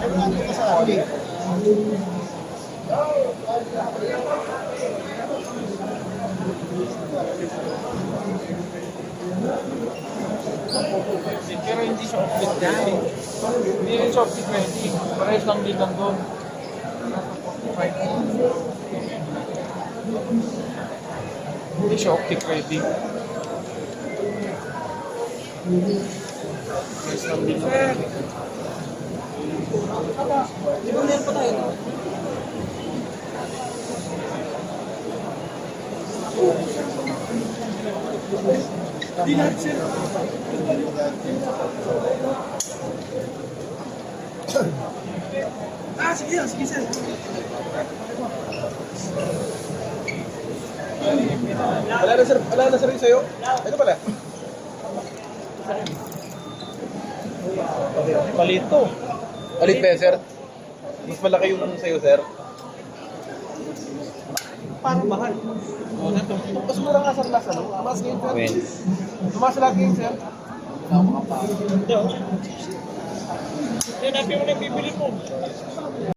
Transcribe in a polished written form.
Pero hindi siya off-fit dyan. Hindi rin siya off-fit ready. Parehas lang din lang doon. Hindi siya optic ready. Parehas lang din lang. Di ba meron pa tayo no? Di lahat sir. Sige sir. Wala na sir yung sa'yo? Ito pala. Palit to. Palit ba yan, sir? Mas malaki yung sa'yo, sir. Parang mahal. Mas mura nga sir last, ano? Tumaas ngayon, sir. Tumaas lagi ngayon, sir. Yan, natin mo na bibili mo.